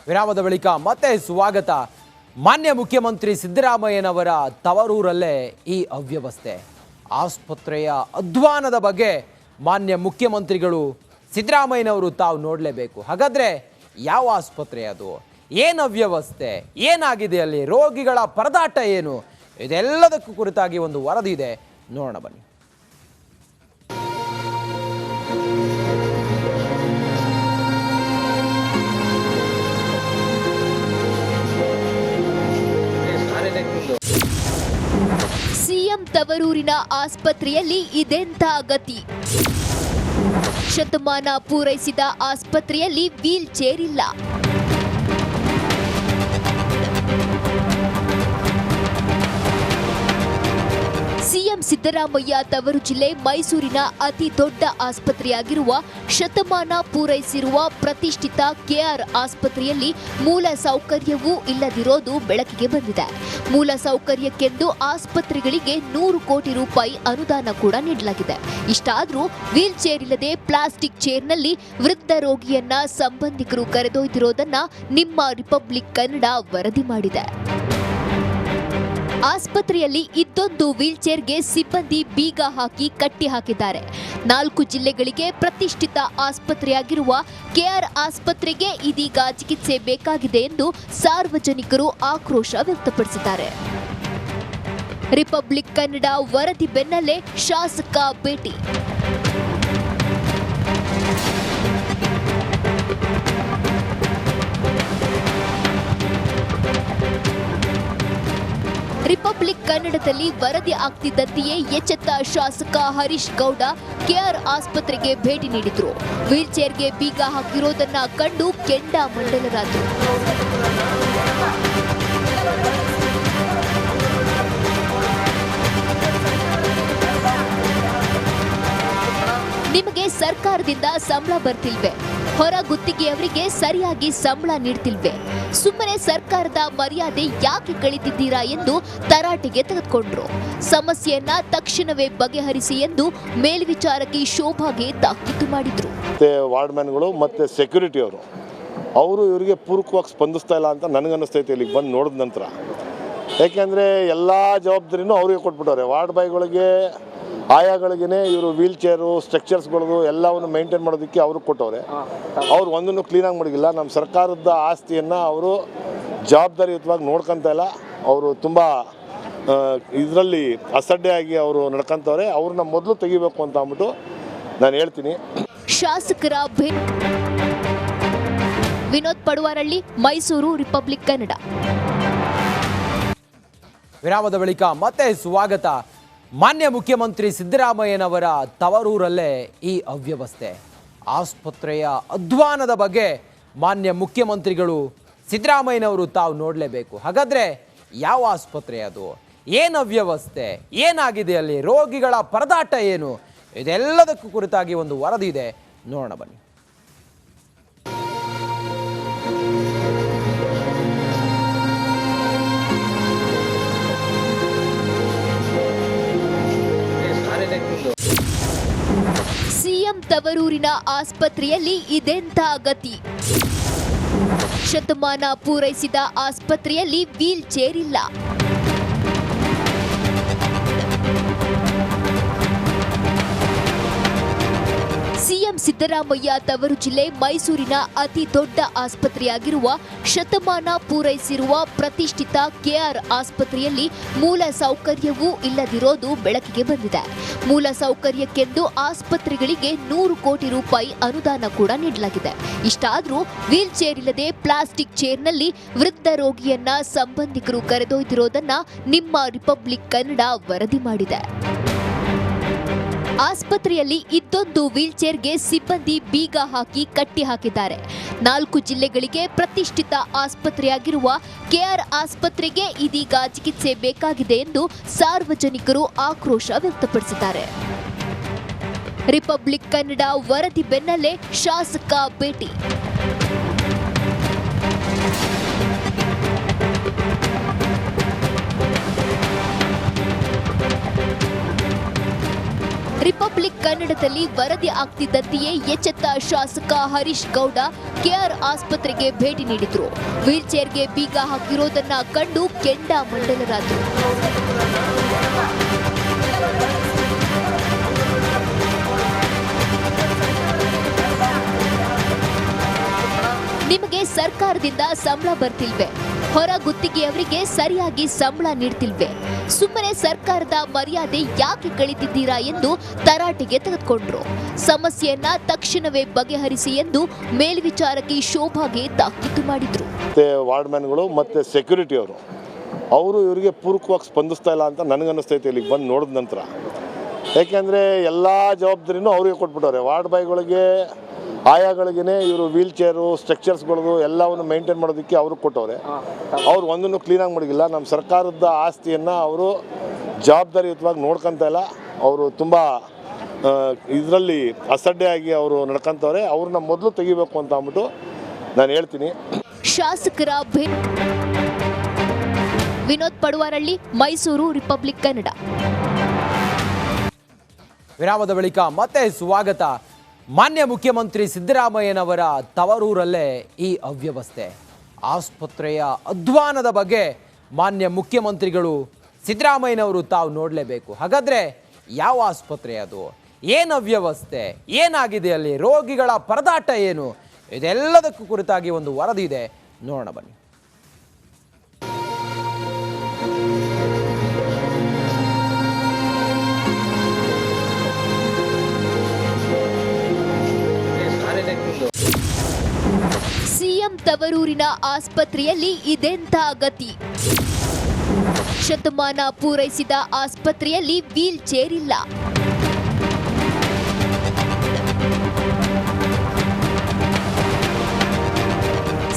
ವಿರಾಮದ ಬಳಿಕ ಮತ್ತೆ ಸ್ವಾಗತ. ಮಾನ್ಯ ಮುಖ್ಯಮಂತ್ರಿ ಸಿದ್ದರಾಮಯ್ಯನವರ ತವರೂರಲ್ಲೇ ಈ ಅವ್ಯವಸ್ಥೆ. ಆಸ್ಪತ್ರೆಯ ಅಧ್ವಾನದ ಬಗ್ಗೆ ಮಾನ್ಯ ಮುಖ್ಯಮಂತ್ರಿಗಳು ಸಿದ್ದರಾಮಯ್ಯನವರು ತಾವು ನೋಡಲೇಬೇಕು. ಹಾಗಾದ್ರೆ ಯಾವ ಆಸ್ಪತ್ರೆ ಅದು, ಏನು ಅವ್ಯವಸ್ಥೆ, ಏನಾಗಿದೆ ಅಲ್ಲಿ, ರೋಗಿಗಳ ಪರದಾಟ ಏನು, ಇದೆಲ್ಲದಕ್ಕೂ ಕುರಿತಾಗಿ ಒಂದು ವರದಿ ಇದೆ, ನೋಡೋಣ ಬನ್ನಿ. ಸಿಎಂ ತವರೂರಿನ ಆಸ್ಪತ್ರೆಯಲ್ಲಿ ಇದೆಂಥ ಗತಿ. ಶತಮಾನ ಪೂರೈಸಿದ ಆಸ್ಪತ್ರೆಯಲ್ಲಿ ವೀಲ್ ಚೇರ್ ಇಲ್ಲ. ಸಿಎಂ ಸಿದ್ದರಾಮಯ್ಯ ತವರು ಜಿಲ್ಲೆ ಮೈಸೂರಿನ ಅತಿ ದೊಡ್ಡ ಆಸ್ಪತ್ರೆಯಾಗಿರುವ ಶತಮಾನ ಪೂರೈಸಿರುವ ಪ್ರತಿಷ್ಠಿತ ಕೆಆರ್ ಆಸ್ಪತ್ರೆಯಲ್ಲಿ ಮೂಲ ಸೌಕರ್ಯವೂ ಇಲ್ಲದಿರೋದು ಬೆಳಕಿಗೆ ಬಂದಿದೆ. ಮೂಲ ಸೌಕರ್ಯಕ್ಕೆಂದು ಆಸ್ಪತ್ರೆಗಳಿಗೆ 100 ಕೋಟಿ ರೂಪಾಯಿ ಅನುದಾನ ಕೂಡ ನೀಡಲಾಗಿದೆ. ಇಷ್ಟಾದರೂ ವೀಲ್ ಚೇರ್ ಇಲ್ಲದೆ ಪ್ಲಾಸ್ಟಿಕ್ ಚೇರ್ನಲ್ಲಿ ವೃದ್ಧ ರೋಗಿಯನ್ನ ಸಂಬಂಧಿಕರು ಕರೆದೊಯ್ದಿರೋದನ್ನ ನಿಮ್ಮ ರಿಪಬ್ಲಿಕ್ ಕನ್ನಡ ವರದಿ ಮಾಡಿದೆ. ಆಸ್ಪತ್ರೆಯಲ್ಲಿ ಇದ್ದೊಂದು ವೀಲ್ ಚೇರ್ಗೆ ಸಿಬ್ಬಂದಿ ಬೀಗ ಹಾಕಿ ಕಟ್ಟಿ ಹಾಕಿದ್ದಾರೆ. 4 ಜಿಲ್ಲೆಗಳಿಗೆ ಪ್ರತಿಷ್ಠಿತ ಆಸ್ಪತ್ರೆಯಾಗಿರುವ ಕೆಆರ್ ಆಸ್ಪತ್ರೆಗೆ ಇದೀಗ ಚಿಕಿತ್ಸೆ ಬೇಕಾಗಿದೆ ಎಂದು ಸಾರ್ವಜನಿಕರು ಆಕ್ರೋಶ ವ್ಯಕ್ತಪಡಿಸಿದ್ದಾರೆ. ರಿಪಬ್ಲಿಕ್ ಕನ್ನಡ ವರದಿ ಬೆನ್ನಲ್ಲೇ ಶಾಸಕ ಭೇಟಿ. ರಿಪಬ್ಲಿಕ್ ಕನ್ನಡದಲ್ಲಿ ವರದಿ ಆಗ್ತಿದ್ದಂತೆಯೇ ಎಚ್ಚೆತ್ತ ಶಾಸಕ ಹರೀಶ್ ಗೌಡ ಕೆಆರ್ ಆಸ್ಪತ್ರೆಗೆ ಭೇಟಿ ನೀಡಿದ್ರು. ವೀಲ್ ಚೇರ್ಗೆ ಬೀಗ ಹಾಕಿರೋದನ್ನ ಕಂಡು ಕೆಂಡಾಮಂಡಲರಾದರು. ನಿಮಗೆ ಸರ್ಕಾರದಿಂದ ಸಂಬಳ ಬರ್ತಿಲ್ವೇ? ಹೊರ ಗುತ್ತಿಗೆಯವರಿಗೆ ಸರಿಯಾಗಿ ಸಂಬಳ ನೀಡ್ತಿಲ್ವೇ? ಸುಮ್ಮನೆ ಸರ್ಕಾರದ ಮರ್ಯಾದೆ ಯಾಕೆ ಕಳೀತಿದ್ದೀರಾ ಎಂದು ತರಾಟೆಗೆ ತೆಗೆದುಕೊಂಡ್ರು. ಸಮಸ್ಯೆಯನ್ನ ತಕ್ಷಣವೇ ಬಗೆಹರಿಸಿ ಎಂದು ಮೇಲ್ವಿಚಾರಕಿ ಶೋಭಾಗೆ ತಾಕೀತು ಮಾಡಿದ್ರು. ವಾರ್ಡ್ ಮ್ಯಾನ್ಗಳು ಮತ್ತೆ ಸೆಕ್ಯೂರಿಟಿ ಅವರು ಇವರಿಗೆ ಪೂರಕವಾಗಿ ಸ್ಪಂದಿಸ್ತಾ ಇಲ್ಲ ಅಂತ ನನಗನ್ನಿಸ್ತೈತೆ ಇಲ್ಲಿಗೆ ಬಂದು ನೋಡಿದ ನಂತರ. ಯಾಕೆಂದರೆ ಎಲ್ಲ ಜವಾಬ್ದಾರಿನೂ ಅವ್ರಿಗೆ ಕೊಟ್ಬಿಟ್ಟವ್ರೆ. ವಾರ್ಡ್ ಬಾಯ್ಗಳಿಗೆ ಆಯಾಗಳಿಗೇ ಇವರು ವೀಲ್ ಚೇರು ಸ್ಟ್ರಕ್ಚರ್ಸ್ಗಳದು ಎಲ್ಲವನ್ನು ಮೇಂಟೈನ್ ಮಾಡೋದಕ್ಕೆ ಅವ್ರಿಗೆ ಕೊಟ್ಟವ್ರೆ. ಅವ್ರು ಒಂದನ್ನು ಕ್ಲೀನಾಗಿ ಮಾಡೋದಿಲ್ಲ. ನಮ್ಮ ಸರ್ಕಾರದ ಆಸ್ತಿಯನ್ನು ಅವರು ಜವಾಬ್ದಾರಿಯುತವಾಗಿ ನೋಡ್ಕೊತ ಇಲ್ಲ. ಅವರು ತುಂಬ ಇದರಲ್ಲಿ ಅಸಡ್ಡೆಯಾಗಿ ಅವರು ನಡ್ಕೊಂತವ್ರೆ. ಅವ್ರನ್ನ ಮೊದಲು ತೆಗಿಬೇಕು ಅಂತ ಅಂದ್ಬಿಟ್ಟು ನಾನು ಹೇಳ್ತೀನಿ. ಶಾಸಕರ ವಿನೋದ್ ಪಡುವಾರಳ್ಳಿ, ಮೈಸೂರು, ರಿಪಬ್ಲಿಕ್ ಕನ್ನಡ. ವಿರಾಮದ ಬಳಿಕ ಮತ್ತೆ ಸ್ವಾಗತ. ಮಾನ್ಯ ಮುಖ್ಯಮಂತ್ರಿ ಸಿದ್ದರಾಮಯ್ಯನವರ ತವರೂರಲ್ಲೇ ಈ ಅವ್ಯವಸ್ಥೆ. ಆಸ್ಪತ್ರೆಯ ಅಧ್ವಾನದ ಬಗ್ಗೆ ಮಾನ್ಯ ಮುಖ್ಯಮಂತ್ರಿಗಳು ಸಿದ್ದರಾಮಯ್ಯನವರು ತಾವು ನೋಡಲೇಬೇಕು. ಹಾಗಾದ್ರೆ ಯಾವ ಆಸ್ಪತ್ರೆ ಅದು, ಏನು ಅವ್ಯವಸ್ಥೆ, ಏನಾಗಿದೆ ಅಲ್ಲಿ, ರೋಗಿಗಳ ಪರದಾಟ ಏನು, ಇದೆಲ್ಲದಕ್ಕೂ ಕುರಿತಾಗಿ ಒಂದು ವರದಿ ಇದೆ, ನೋಡೋಣ ಬನ್ನಿ. ಸಿಎಂ ತವರೂರಿನ ಆಸ್ಪತ್ರೆಯಲ್ಲಿ ಇದೆಂಥ ಗತಿ. ಶತಮಾನ ಪೂರೈಸಿದ ಆಸ್ಪತ್ರೆಯಲ್ಲಿ ವೀಲ್ ಚೇರ್ ಇಲ್ಲ. ಸಿಎಂ ಸಿದ್ದರಾಮಯ್ಯ ತವರು ಜಿಲ್ಲೆ ಮೈಸೂರಿನ ಅತಿ ದೊಡ್ಡ ಆಸ್ಪತ್ರೆಯಾಗಿರುವ ಶತಮಾನ ಪೂರೈಸಿರುವ ಪ್ರತಿಷ್ಠಿತ ಕೆಆರ್ ಆಸ್ಪತ್ರೆಯಲ್ಲಿ ಮೂಲ ಸೌಕರ್ಯವೂ ಇಲ್ಲದಿರೋದು ಬೆಳಕಿಗೆ ಬಂದಿದೆ. ಮೂಲ ಸೌಕರ್ಯಕ್ಕೆಂದು ಆಸ್ಪತ್ರೆಗಳಿಗೆ 100 ಕೋಟಿ ರೂಪಾಯಿ ಅನುದಾನ ಕೂಡ ನೀಡಲಾಗಿದೆ. ಇಷ್ಟಾದರೂ ವೀಲ್ ಚೇರ್ ಇಲ್ಲದೆ ಪ್ಲಾಸ್ಟಿಕ್ ಚೇರ್ನಲ್ಲಿ ವೃದ್ಧ ರೋಗಿಯನ್ನ ಸಂಬಂಧಿಕರು ಕರೆದೊಯ್ದಿರೋದನ್ನ ನಿಮ್ಮ ರಿಪಬ್ಲಿಕ್ ಕನ್ನಡ ವರದಿ ಮಾಡಿದೆ. ಆಸ್ಪತ್ರೆಯಲ್ಲಿ ಇದ್ದೊಂದು ವೀಲ್ ಚೇರ್ಗೆ ಸಿಬ್ಬಂದಿ ಬೀಗ ಹಾಕಿ ಕಟ್ಟಿ ಹಾಕಿದ್ದಾರೆ. 4 ಜಿಲ್ಲೆಗಳಿಗೆ ಪ್ರತಿಷ್ಠಿತ ಆಸ್ಪತ್ರೆಯಾಗಿರುವ ಕೆಆರ್ ಆಸ್ಪತ್ರೆಗೆ ಇದೀಗ ಚಿಕಿತ್ಸೆ ಬೇಕಾಗಿದೆ ಎಂದು ಸಾರ್ವಜನಿಕರು ಆಕ್ರೋಶ ವ್ಯಕ್ತಪಡಿಸಿದ್ದಾರೆ. ರಿಪಬ್ಲಿಕ್ ಕನ್ನಡ ವರದಿ ಬೆನ್ನಲ್ಲೇ ಶಾಸಕ ಭೇಟಿ. ರಿಪಬ್ಲಿಕ್ ರಿಪಬ್ಲಿಕ್ ಕನ್ನಡದಲ್ಲಿ ವರದಿ ಆಗ್ತಿದ್ದಂತೆಯೇ ಎಚ್ಚೆತ್ತ ಶಾಸಕ ಹರೀಶ್ ಗೌಡ ಕೆಆರ್ ಆಸ್ಪತ್ರೆಗೆ ಭೇಟಿ ನೀಡಿದ್ರು. ವೀಲ್ ಚೇರ್ಗೆ ಬೀಗ ಹಾಕಿರೋದನ್ನ ಕಂಡು ಕೆಂಡಾಮಂಡಲರಾದ್ರು. ನಿಮಗೆ ಸರ್ಕಾರದಿಂದ ಸಂಬಳ ಬರ್ತಿಲ್ವೇ? ಹೊರ ಗುತ್ತಿಗೆಯವರಿಗೆ ಸರಿಯಾಗಿ ಸಂಬಳ ನೀಡ್ತಿಲ್ವೇ? ಸುಮ್ಮನೆ ಸರ್ಕಾರದ ಮರ್ಯಾದೆ ಯಾಕೆ ಕಳೀತಿದ್ದೀರಾ ಎಂದು ತರಾಟೆಗೆ ತೆಗೆದುಕೊಂಡ್ರು. ಸಮಸ್ಯೆಯನ್ನ ತಕ್ಷಣವೇ ಬಗೆಹರಿಸಿ ಎಂದು ಮೇಲ್ವಿಚಾರಕಿ ಶೋಭಾಗೆ ತಾಕೀತು ಮಾಡಿದ್ರು. ವಾರ್ಡ್ ಮ್ಯಾನ್ಗಳು ಮತ್ತು ಸೆಕ್ಯೂರಿಟಿ ಅವರು ಇವರಿಗೆ ಪೂರಕವಾಗಿ ಸ್ಪಂದಿಸ್ತಾ ಇಲ್ಲ ಅಂತ ನನಗನ್ನಿಸ್ತೈತೆ ಇಲ್ಲಿಗೆ ಬಂದು ನೋಡಿದ ನಂತರ. ಯಾಕೆಂದರೆ ಎಲ್ಲ ಜವಾಬ್ದಾರಿನೂ ಅವ್ರಿಗೆ ಕೊಟ್ಬಿಟ್ಟವ್ರೆ. ವಾರ್ಡ್ ಬಾಯ್ಗಳಿಗೆ ಆಯಾಗಳಿಗೇ ಇವರು ವೀಲ್ ಚೇರು ಸ್ಟ್ರಕ್ಚರ್ಸ್ಗಳದು ಎಲ್ಲವನ್ನು ಮೇಂಟೈನ್ ಮಾಡೋದಕ್ಕೆ ಅವ್ರಿಗೆ ಕೊಟ್ಟವ್ರೆ. ಅವ್ರು ಒಂದನ್ನು ಕ್ಲೀನಾಗಿ ಮಾಡಿಲ್ಲ. ನಮ್ಮ ಸರ್ಕಾರದ ಆಸ್ತಿಯನ್ನು ಅವರು ಜವಾಬ್ದಾರಿಯುತವಾಗಿ ನೋಡ್ಕೊತಾ ಇಲ್ಲ. ಅವರು ತುಂಬ ಇದರಲ್ಲಿ ಅಸಡ್ಡೆಯಾಗಿ ಅವರು ನಡ್ಕೊತವ್ರೆ. ಅವ್ರನ್ನ ಮೊದಲು ತೆಗಿಬೇಕು ಅಂತ ಅಂದ್ಬಿಟ್ಟು ನಾನು ಹೇಳ್ತೀನಿ. ಶಾಸಕರ ವಿನೋದ್ ಪಡುವಾರಳ್ಳಿ, ಮೈಸೂರು, ರಿಪಬ್ಲಿಕ್ ಕನ್ನಡ. ವಿರಾಮದ ಬಳಿಕ ಮತ್ತೆ ಸ್ವಾಗತ. ಮಾನ್ಯ ಮುಖ್ಯಮಂತ್ರಿ ಸಿದ್ದರಾಮಯ್ಯನವರ ತವರೂರಲ್ಲೇ ಈ ಅವ್ಯವಸ್ಥೆ. ಆಸ್ಪತ್ರೆಯ ಅಧ್ವಾನದ ಬಗ್ಗೆ ಮಾನ್ಯ ಮುಖ್ಯಮಂತ್ರಿಗಳು ಸಿದ್ದರಾಮಯ್ಯನವರು ತಾವು ನೋಡಲೇಬೇಕು. ಹಾಗಾದರೆ ಯಾವ ಆಸ್ಪತ್ರೆ ಅದು? ಏನು ಅವ್ಯವಸ್ಥೆ? ಏನಾಗಿದೆ ಅಲ್ಲಿ? ರೋಗಿಗಳ ಪರದಾಟ ಏನು? ಇದೆಲ್ಲದಕ್ಕೂ ಕುರಿತಾಗಿ ಒಂದು ವರದಿ ಇದೆ, ನೋಡೋಣ ಬನ್ನಿ. ಸಿಎಂ ತವರೂರಿನ ಆಸ್ಪತ್ರೆಯಲ್ಲಿ ಇದೆಂಥ ಗತಿ? ಶತಮಾನ ಪೂರೈಸಿದ ಆಸ್ಪತ್ರೆಯಲ್ಲಿ ವೀಲ್ ಚೇರ್ ಇಲ್ಲ.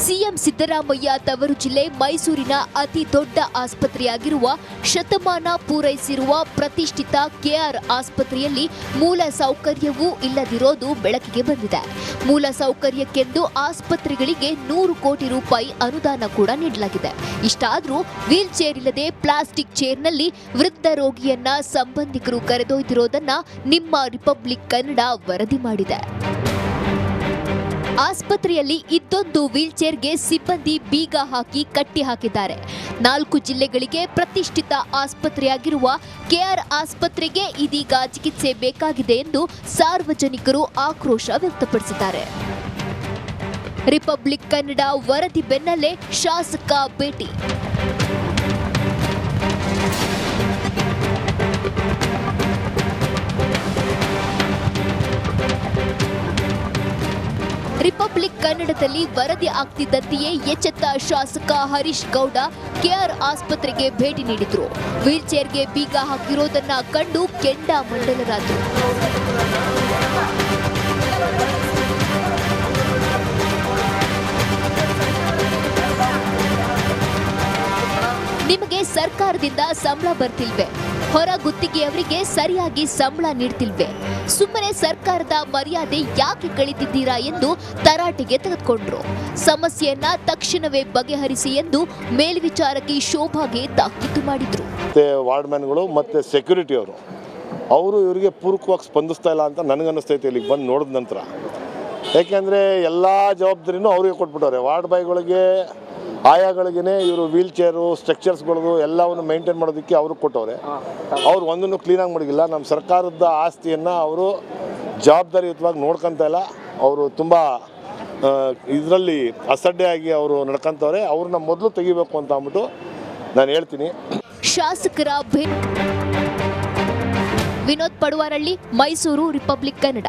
ಸಿಎಂ ಸಿದ್ದರಾಮಯ್ಯ ತವರು ಜಿಲ್ಲೆ ಮೈಸೂರಿನ ಅತಿ ದೊಡ್ಡ ಆಸ್ಪತ್ರೆಯಾಗಿರುವ ಶತಮಾನ ಪೂರೈಸಿರುವ ಪ್ರತಿಷ್ಠಿತ ಕೆಆರ್ ಆಸ್ಪತ್ರೆಯಲ್ಲಿ ಮೂಲ ಸೌಕರ್ಯವೂ ಇಲ್ಲದಿರೋದು ಬೆಳಕಿಗೆ ಬಂದಿದೆ. ಮೂಲ ಸೌಕರ್ಯಕ್ಕೆಂದು ಆಸ್ಪತ್ರೆಗಳಿಗೆ 100 ಕೋಟಿ ರೂಪಾಯಿ ಅನುದಾನ ಕೂಡ ನೀಡಲಾಗಿದೆ. ಇಷ್ಟಾದರೂ ವೀಲ್ ಚೇರ್ ಇಲ್ಲದೆ ಪ್ಲಾಸ್ಟಿಕ್ ಚೇರ್ನಲ್ಲಿ ವೃದ್ಧ ರೋಗಿಯನ್ನ ಸಂಬಂಧಿಕರು ಕರೆದೊಯ್ದಿರೋದನ್ನ ನಿಮ್ಮ ರಿಪಬ್ಲಿಕ್ ಕನ್ನಡ ವರದಿ ಮಾಡಿದೆ. ಆಸ್ಪತ್ರೆಯಲ್ಲಿ ಇದ್ದೊಂದು ವೀಲ್ ಚೇರ್ಗೆ ಸಿಬ್ಬಂದಿ ಬೀಗ ಹಾಕಿ ಕಟ್ಟಿ ಹಾಕಿದ್ದಾರೆ. 4 ಜಿಲ್ಲೆಗಳಿಗೆ ಪ್ರತಿಷ್ಠಿತ ಆಸ್ಪತ್ರೆಯಾಗಿರುವ ಕೆಆರ್ ಆಸ್ಪತ್ರೆಗೆ ಇದೀಗ ಚಿಕಿತ್ಸೆ ಬೇಕಾಗಿದೆ ಎಂದು ಸಾರ್ವಜನಿಕರು ಆಕ್ರೋಶ ವ್ಯಕ್ತಪಡಿಸಿದ್ದಾರೆ. ರಿಪಬ್ಲಿಕ್ ಕನ್ನಡ ವರದಿ ಬೆನ್ನಲ್ಲೇ ಶಾಸಕ ಭೇಟಿ. ರಿಪಬ್ಲಿಕ್ ಕನ್ನಡದಲ್ಲಿ ವರದಿ ಆಗ್ತಿದ್ದಂತೆಯೇ ಎಚ್ಚೆತ್ತ ಶಾಸಕ ಹರೀಶ್ ಗೌಡ ಕೆಆರ್ ಆಸ್ಪತ್ರೆಗೆ ಭೇಟಿ ನೀಡಿದ್ರು. ವೀಲ್ ಚೇರ್ಗೆ ಬೀಗ ಹಾಕಿರೋದನ್ನ ಕಂಡು ಕೆಂಡಾಮಂಡಲರಾದ್ರು. ನಿಮಗೆ ಸರ್ಕಾರದಿಂದ ಸಂಬಳ ಬರ್ತಿಲ್ವೇ? ಹೊರ ಗುತ್ತಿಗೆಯವರಿಗೆ ಸರಿಯಾಗಿ ಸಂಬಳ ನೀಡ್ತಿಲ್ವೇ? ಸುಮ್ಮನೆ ಸರ್ಕಾರದ ಮರ್ಯಾದೆ ಯಾಕೆ ಕಳೀತಿದ್ದೀರಾ ಎಂದು ತರಾಟೆಗೆ ತೆಗೆದುಕೊಂಡ್ರು. ಸಮಸ್ಯೆಯನ್ನ ತಕ್ಷಣವೇ ಬಗೆಹರಿಸಿ ಎಂದು ಮೇಲ್ವಿಚಾರಕಿ ಶೋಭಾಗೆ ತಾಕೀತು ಮಾಡಿದ್ರು. ವಾರ್ಡ್ ಮ್ಯಾನ್ಗಳು ಮತ್ತು ಸೆಕ್ಯೂರಿಟಿ ಅವರು ಇವರಿಗೆ ಪೂರಕವಾಗಿ ಸ್ಪಂದಿಸ್ತಾ ಇಲ್ಲ ಅಂತ ನನಗನ್ನಿಸ್ತೈತೆ ಇಲ್ಲಿಗೆ ಬಂದು ನೋಡಿದ ನಂತರ. ಯಾಕೆಂದರೆ ಎಲ್ಲ ಜವಾಬ್ದಾರಿನೂ ಅವ್ರಿಗೆ ಕೊಟ್ಬಿಟ್ಟವ್ರೆ. ವಾರ್ಡ್ ಬಾಯ್ಗಳಿಗೆ ಆಯಾಗಳಿಗೇ ಇವರು ವೀಲ್ ಚೇರು ಸ್ಟ್ರಕ್ಚರ್ಸ್ಗಳದು ಎಲ್ಲವನ್ನು ಮೇಂಟೈನ್ ಮಾಡೋದಕ್ಕೆ ಅವ್ರಿಗೆ ಕೊಟ್ಟವ್ರೆ. ಅವ್ರು ಒಂದನ್ನು ಕ್ಲೀನಾಗಿ ಮಾಡಿಲ್ಲ. ನಮ್ಮ ಸರ್ಕಾರದ ಆಸ್ತಿಯನ್ನು ಅವರು ಜವಾಬ್ದಾರಿಯುತವಾಗಿ ನೋಡ್ಕೊತಾ ಇಲ್ಲ. ಅವರು ತುಂಬ ಇದರಲ್ಲಿ ಅಸಡ್ಡೆಯಾಗಿ ಅವರು ನಡ್ಕೊತವ್ರೆ. ಅವ್ರನ್ನ ಮೊದಲು ತೆಗಿಬೇಕು ಅಂತ ಅಂದ್ಬಿಟ್ಟು ನಾನು ಹೇಳ್ತೀನಿ. ಶಾಸಕರ ವಿನೋದ್ ಪಡುವಾರಳ್ಳಿ, ಮೈಸೂರು, ರಿಪಬ್ಲಿಕ್ ಕನ್ನಡ.